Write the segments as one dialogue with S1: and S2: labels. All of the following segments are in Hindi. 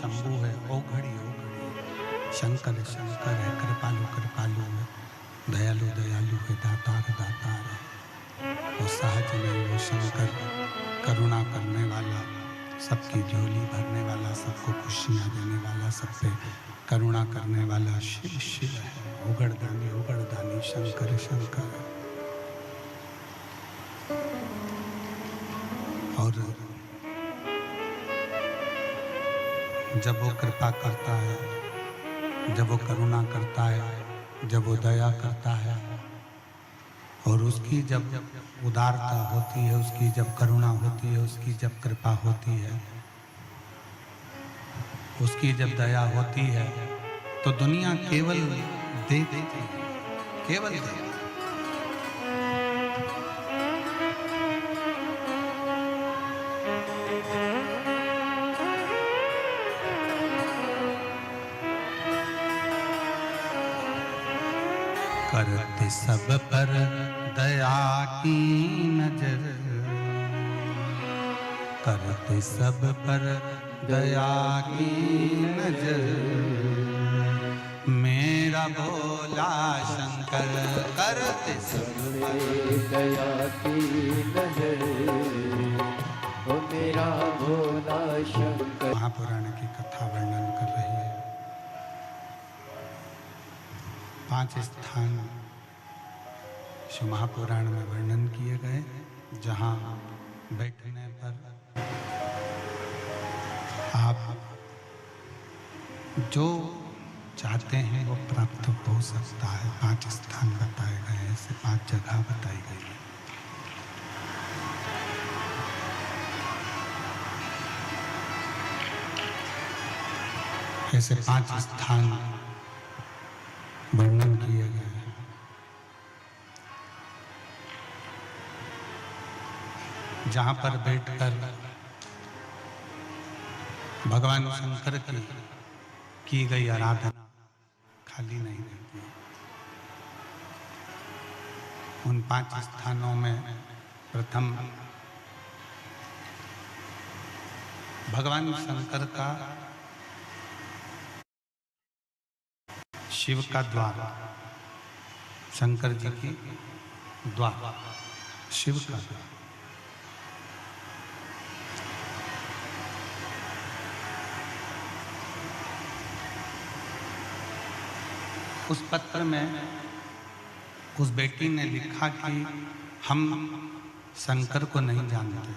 S1: शंभु है, ओ घड़ी शंकर शंकर है, कृपालु कृपालु है, दयालु दयालु है, दातार दातार है। वो सहज नहीं, वो शंकर करुणा करने वाला, सबकी झोली भरने वाला, सबको खुशियाँ देने वाला, सब पे करुणा करने वाला शिव शिव है। उगड़दानी शंकर शंकर। और जब वो कृपा करता है, जब वो करुणा करता है, जब वो दया करता है, और उसकी जब उदारता होती है, उसकी जब करुणा होती है, उसकी जब कृपा होती है, उसकी जब दया होती है, तो दुनिया केवल देखती है, केवल देखती। करते सब पर दया की नजर, करते सब पर दया की नजर, मेरा भोला शंकर करते सब पर
S2: दया की नजर, ओ मेरा भोला शंकर।
S1: महापुराण की कथा वर्णन कर रही है। 5 स्थान शिव महापुराण में वर्णन किए गए, जहाँ बैठने पर आप जो चाहते हैं वो प्राप्त हो सकता है। 5 स्थान बताए गए हैं, ऐसे 5 जगह बताई गई है। ऐसे 5 स्थान वर्णन किए गए हैं। जहां पर बैठकर भगवान शंकर की गई आराधना खाली नहीं रहती। उन 5 स्थानों में प्रथम भगवान शंकर का शिव का द्वार, शंकर जी की द्वार, शिव का द्वार। उस पत्र में उस बेटी ने लिखा कि हम शंकर को नहीं जानते थे,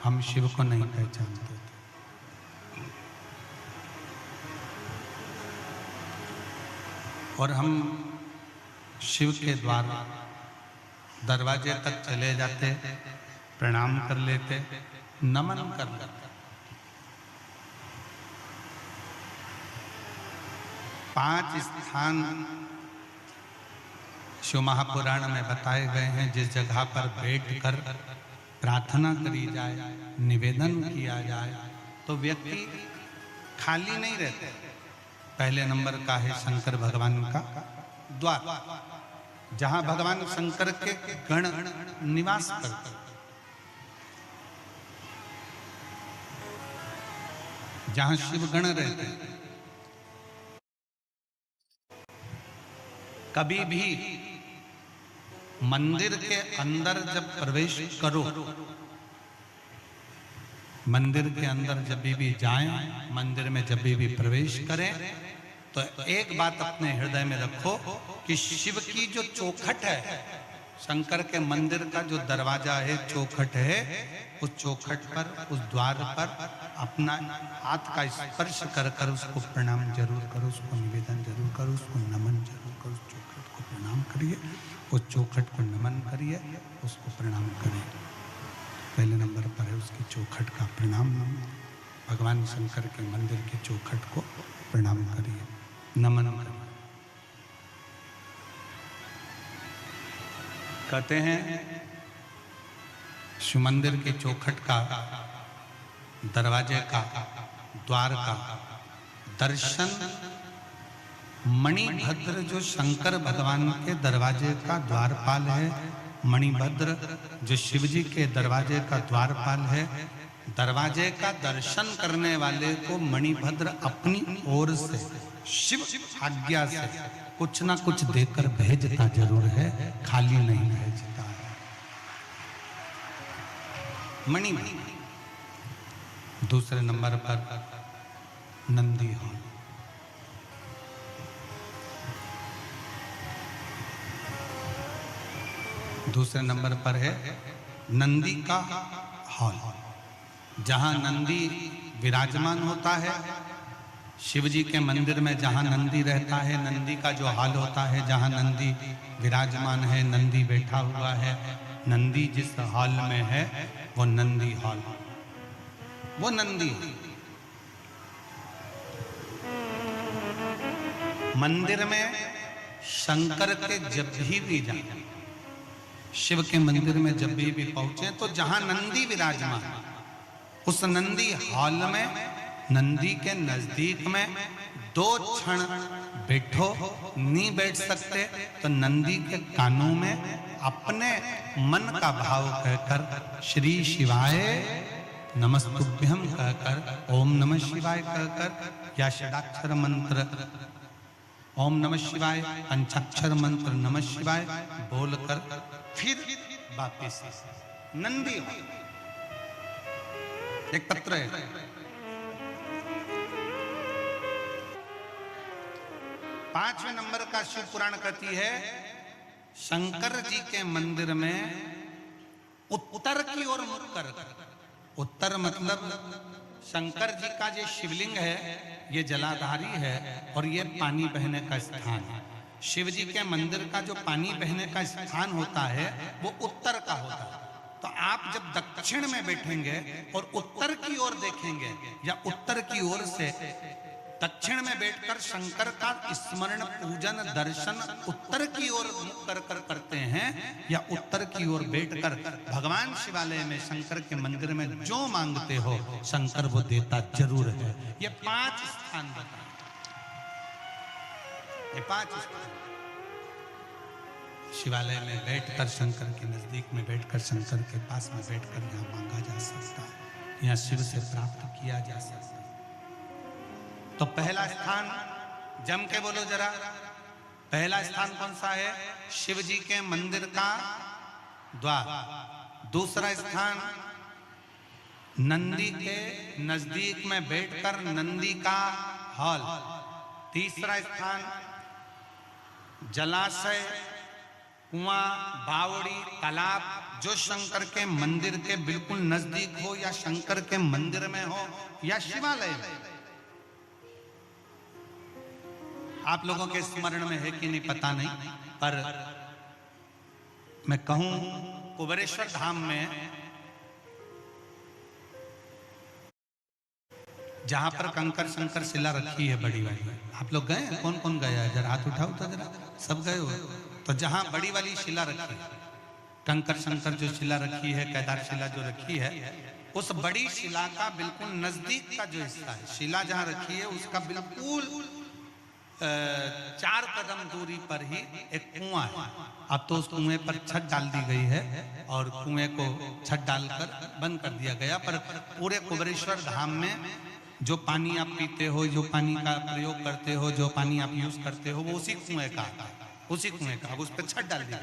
S1: हम शिव को नहीं पहचानते थे। और हम शिव के द्वार दरवाजे तक चले जाते, प्रणाम कर लेते, नमन कर लेते। 5 स्थान शिव महापुराण में बताए गए हैं, जिस जगह पर बैठकर प्रार्थना करी जाए, निवेदन किया जाए, तो व्यक्ति खाली नहीं रहते। पहले नंबर का है शंकर भगवान का द्वार, जहां भगवान शंकर के गण निवास करते, जहां शिव गण रहते हैं। कभी भी मंदिर के अंदर जब प्रवेश करो, मंदिर के अंदर जब भी जाएं, मंदिर में जब भी प्रवेश करें, तो एक बात अपने हृदय में रखो कि शिव की जो चौखट है, शंकर के मंदिर का जो दरवाजा है, चौखट है, उस चौखट पर, उस द्वार पर अपना हाथ का स्पर्श कर कर उसको प्रणाम जरूर करो, उसको निवेदन जरूर करो, उसको नमन जरूर करो। उस चौखट को प्रणाम करिए, उस चौखट को नमन करिए, उसको प्रणाम करिए। पहले नंबर पर है उसकी चौखट का प्रणाम। भगवान शंकर के मंदिर की चौखट को प्रणाम करिए, नमन करिए। कहते हैं शिव मंदिर के चौखट का, दरवाजे का, द्वार का दर्शन मणिभद्र, जो शंकर भगवान के दरवाजे का द्वारपाल है, मणिभद्र जो शिवजी के दरवाजे का द्वारपाल है, दरवाजे का दर्शन करने वाले को मणिभद्र अपनी ओर से शिव आज्ञा से कुछ ना कुछ देकर भेजता जरूर है, खाली नहीं भेजता है। मणिभद्र। दूसरे नंबर पर नंदी हॉल। दूसरे नंबर पर है नंदी का हॉल, जहां नंदी विराजमान होता है। शिव जी के मंदिर में जहां नंदी रहता है, नंदी का जो हॉल होता है, जहां नंदी विराजमान है, नंदी बैठा हुआ है, नंदी जिस हॉल में है वो नंदी हॉल, वो नंदी। मंदिर में शंकर के जब भी जाए, शिव के मंदिर में जब भी पहुंचे तो जहां नंदी विराजमान, उस नंदी हॉल में, नंदी के नजदीक में 2 क्षण बैठो। नहीं बैठ सकते तो नंदी के कानों में अपने मन का भाव कहकर श्री शिवाय नमस्तुभ्यम कहकर, ओम नमः शिवाय कहकर, या षडाक्षर मंत्र ओम नमः शिवाय, पंचाक्षर मंत्र नमः शिवाय बोलकर फिर वापिस नंदी। एक पत्र है, पांचवें नंबर का शिव पुराण कहती है शंकर जी के मंदिर में उत्तर की ओर मुख कर, उत्तर मतलब शंकर जी का जो शिवलिंग है ये जलाधारी है और ये पानी बहने का स्थान है। शिव जी के मंदिर का जो पानी बहने का स्थान होता है वो उत्तर का होता है। तो आप जब दक्षिण में बैठेंगे और उत्तर की ओर देखेंगे या उत्तर की ओर से दक्षिण में बैठकर शंकर का स्मरण पूजन दर्शन उत्तर की ओर मुख कर करते हैं, या उत्तर की ओर बैठकर भगवान शिवालय में शंकर के मंदिर में जो मांगते हो शंकर वो देता जरूर है। ये 5 स्थान बताए, ये 5 स्थान शिवालय में बैठकर शंकर के नजदीक में बैठकर शंकर के पास में बैठकर यहाँ मांगा जा सकता है, यहाँ शिव से प्राप्त किया जा सकता है। तो पहला स्थान जम के बोलो जरा, पहला स्थान कौन सा है? शिव जी के मंदिर का द्वार। दूसरा स्थान नंदी के नजदीक में बैठकर नंदी का हॉल। तीसरा स्थान जलाशय, कुआं, बावड़ी, तालाब जो शंकर के मंदिर के बिल्कुल नजदीक हो या शंकर के मंदिर में हो या शिवालय में। आप लोगों के स्मरण में है कि नहीं पता नहीं, पर मैं कहूं कुबेरेश्वर धाम में जहां पर कंकर शंकर शिला रखी है बड़ी वाली, आप लोग गए? कौन कौन गया है? जरा हाथ उठाओ तो जरा, सब गए हो? तो जहां बड़ी वाली शिला रखी है, कंकर शंकर जो शिला रखी है, केदार शिला जो रखी है, उस बड़ी शिला का बिल्कुल नजदीक का जो हिस्सा है, शिला जहां रखी है उसका बिल्कुल 4 कदम दूरी पर ही एक कुआं है। अब तो उस कुएं पर छत डाल दी गई है और कुएं को छत डालकर बंद कर दिया गया, पर पूरे कुबेरेश्वर धाम में जो पानी आप पीते हो, जो पानी का प्रयोग करते हो, जो पानी आप यूज करते हो, वो उसी कुएं का, उसी कुएं का। अब उस पर छत डाल दी।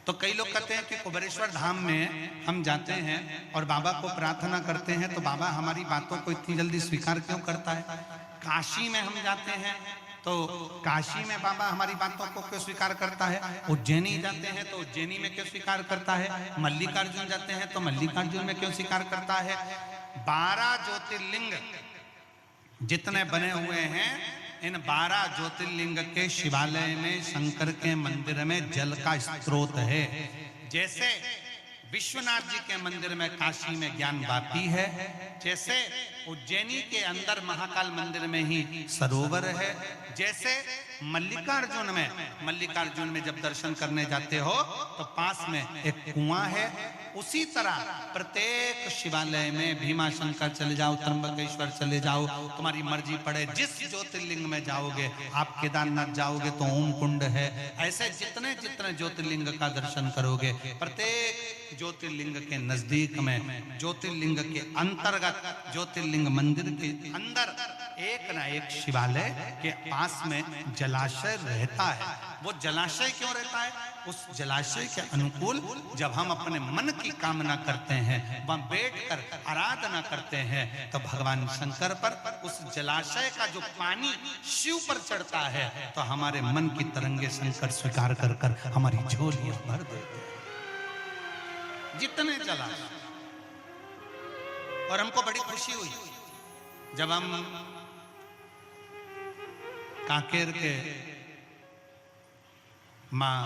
S1: तो कई लोग कहते हैं कि कुबेरेश्वर धाम में हम जाते हैं और बाबा को प्रार्थना करते हैं तो बाबा हमारी बातों को इतनी जल्दी स्वीकार क्यों करता है? काशी में हम जाते हैं तो काशी में बाबा हमारी बातों को क्यों स्वीकार करता है? उज्जैनी जाते हैं तो उज्जैनी में क्यों स्वीकार करता है? मल्लिकार्जुन जाते हैं तो मल्लिकार्जुन में क्यों स्वीकार करता है? 12 ज्योतिर्लिंग जितने बने हुए हैं, इन 12 ज्योतिर्लिंग के शिवालय में शंकर के मंदिर में जल का स्रोत है। जैसे विश्वनाथ जी के मंदिर में काशी में ज्ञानवापी है, जैसे उज्जैनी के अंदर महाकाल मंदिर में ही सरोवर है, जैसे मल्लिकार्जुन में जब दर्शन करने जाते हो तो पास में एक कुआं है, उसी तरह प्रत्येक शिवालय में भीमा शंकर चले जाओ, त्र्यंबकेश्वर चले जाओ, तुम्हारी मर्जी पड़े जिस ज्योतिर्लिंग में जाओगे। आप केदारनाथ जाओगे तो ओम कुंड है, ऐसे जितने जितने ज्योतिर्लिंग का दर्शन करोगे, प्रत्येक ज्योतिर्लिंग के नजदीक में, ज्योतिर्लिंग के अंतर्गत, ज्योतिर्लिंग मंदिर के अंदर एक ना एक शिवालय के पास में जलाशय रहता है। वो जलाशय क्यों रहता है? उस जलाशय के अनुकूल जब हम अपने मन की कामना करते हैं, वहां बैठकर आराधना करते हैं, तो भगवान शंकर पर उस जलाशय का जो पानी शिव पर चढ़ता है, तो हमारे मन की तरंगे शंकर स्वीकार कर कर हमारी झोलियां भर देते हैं, जितने जलाशय। और हमको बड़ी खुशी हुई जब हम कांकेर के मां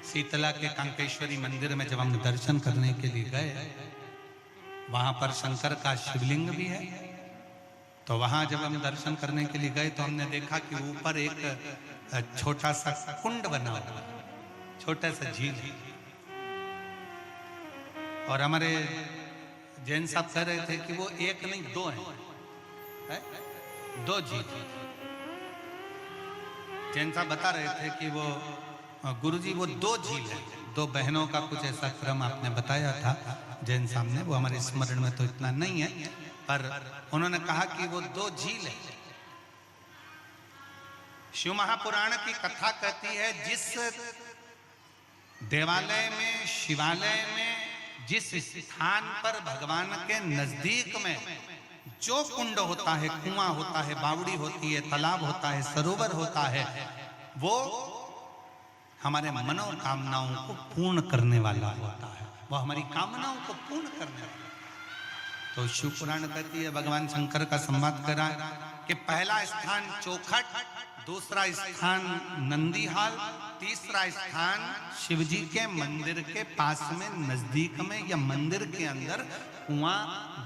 S1: शीतला के कांकेश्वरी मंदिर में जब हम दर्शन करने के लिए गए, वहां पर शंकर का शिवलिंग भी है। तो वहां जब हम दर्शन करने के लिए गए तो हमने देखा कि ऊपर एक छोटा सा कुंड बना हुआ, छोटा सा झील है। और हमारे जैन साहब कह रहे थे कि वो एक नहीं दो है? दो झील। जैन साहब बता रहे थे कि वो गुरुजी वो दो झील है, दो बहनों का कुछ ऐसा क्रम आपने बताया था जैन साहब ने, वो हमारे स्मरण में तो इतना नहीं है, पर उन्होंने कहा कि वो दो झील है। शिव महापुराण की कथा कहती है जिस देवालय में, शिवालय में, जिस स्थान पर भगवान के नजदीक में जो कुंड होता है, कुआं होता है, बावड़ी होती है, तालाब होता है, सरोवर होता है, वो हमारे मनोकामनाओं को पूर्ण करने वाला होता है, वो हमारी कामनाओं को पूर्ण करने वाला। तो शिव पुराण कहती है, भगवान शंकर का संवाद करा कि पहला स्थान चौखट, दूसरा स्थान नंदीहाल, तीसरा स्थान शिवजी के मंदिर के पास में नजदीक में या मंदिर के अंदर कुआं,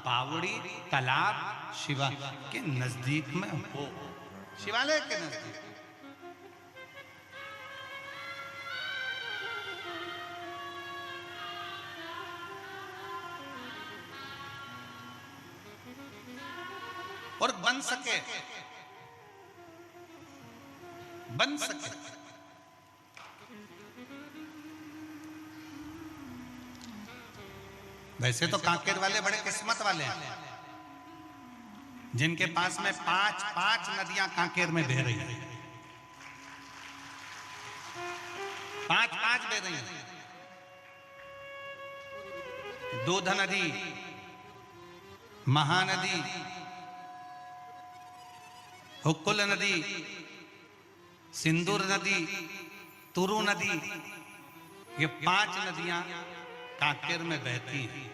S1: बावड़ी, तालाब शिवा के नजदीक में हो, शिवालय के नजदीक। और बन सके वैसे तो कांकेर वाले बड़े किस्मत वाले हैं जिनके पास में 5 नदियां कांकेर में बह रही है, 5 बह रही है। दूध नदी, महानदी, हुक्कुल नदी, सिंदूर नदी, तुरु नदी, ये 5 नदियां कांकेर में बहती हैं।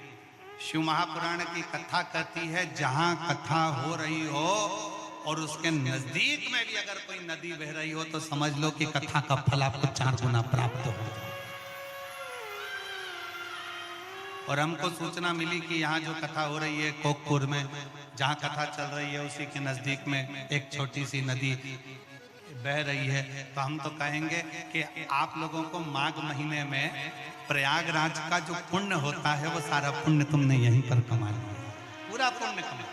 S1: शिव महापुराण की कथा कहती है जहां कथा हो रही हो और उसके नजदीक में भी अगर कोई नदी बह रही हो तो समझ लो कि कथा का फल आपको 4 गुना प्राप्त हो। और हमको सूचना मिली कि यहाँ जो कथा हो रही है कोकपुर में, जहाँ कथा चल रही है उसी के नजदीक में एक छोटी सी नदी बह रही है। तो हम तो कहेंगे कि आप लोगों को माघ महीने में प्रयागराज का जो पुण्य होता है वो सारा पुण्य तुमने यहीं पर कमा लिया, पूरा पुण्य कमा।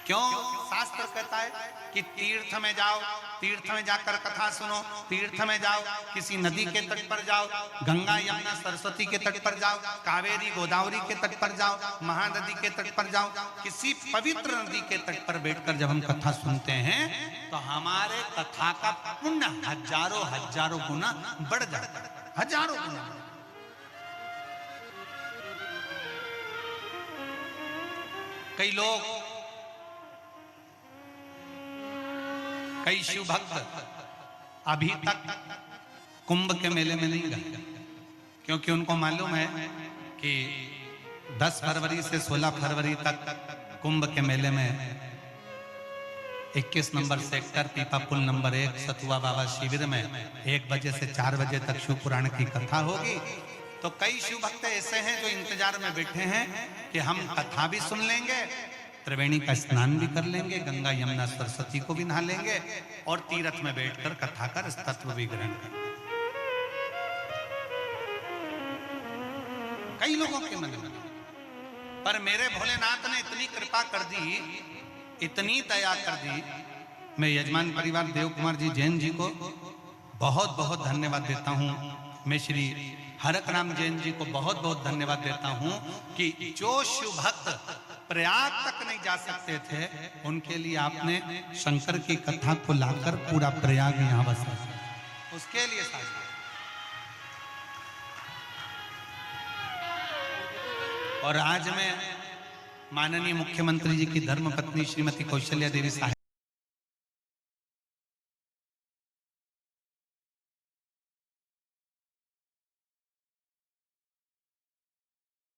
S1: क्यों? शास्त्र कहता है कि तीर्थ में जाओ, तीर्थ में जाकर कथा सुनो, तीर्थ में जाओ, किसी नदी के तट पर जाओ, गंगा यमुना सरस्वती के तट पर जाओ, कावेरी गोदावरी के तट पर जाओ, महानदी के तट पर जाओ, किसी पवित्र नदी के तट पर बैठकर जब हम कथा सुनते हैं तो हमारे कथा का पुण्य हजारों गुना बढ़ जाता है, हजारों गुना। कई शिव भक्त अभी तक कुंभ के मेले में नहीं गए, क्योंकि उनको मालूम है कि 10 फरवरी से 16 फरवरी तक कुंभ के मेले में 21 नंबर सेक्टर पीपा पुल नंबर 1 सतुआ बाबा शिविर में 1 बजे से 4 बजे तक शिव पुराण की कथा होगी। तो कई शिव भक्त ऐसे हैं जो इंतजार में बैठे हैं कि हम कथा भी सुन लेंगे, त्रिवेणी का स्नान भी कर लेंगे, गंगा यमुना सरस्वती को भी नहा लेंगे और तीर्थ में बैठकर कथा का तत्व भी ग्रहण करेंगे। कई लोगों के मन में, पर मेरे भोलेनाथ ने इतनी कृपा कर दी, इतनी दया कर दी। मैं यजमान परिवार देव कुमार जी जैन जी को बहुत बहुत धन्यवाद देता हूं। मैं श्री हरक राम जैन जी को बहुत बहुत धन्यवाद देता हूं कि जो शिव भक्त प्रयाग तक नहीं जा सकते थे, उनके लिए आपने शंकर की कथा को लाकर पूरा प्रयाग यहां बसा, उसके लिए साझा। और आज मैं माननीय मुख्यमंत्री जी की धर्मपत्नी श्रीमती कौशल्या देवी साहब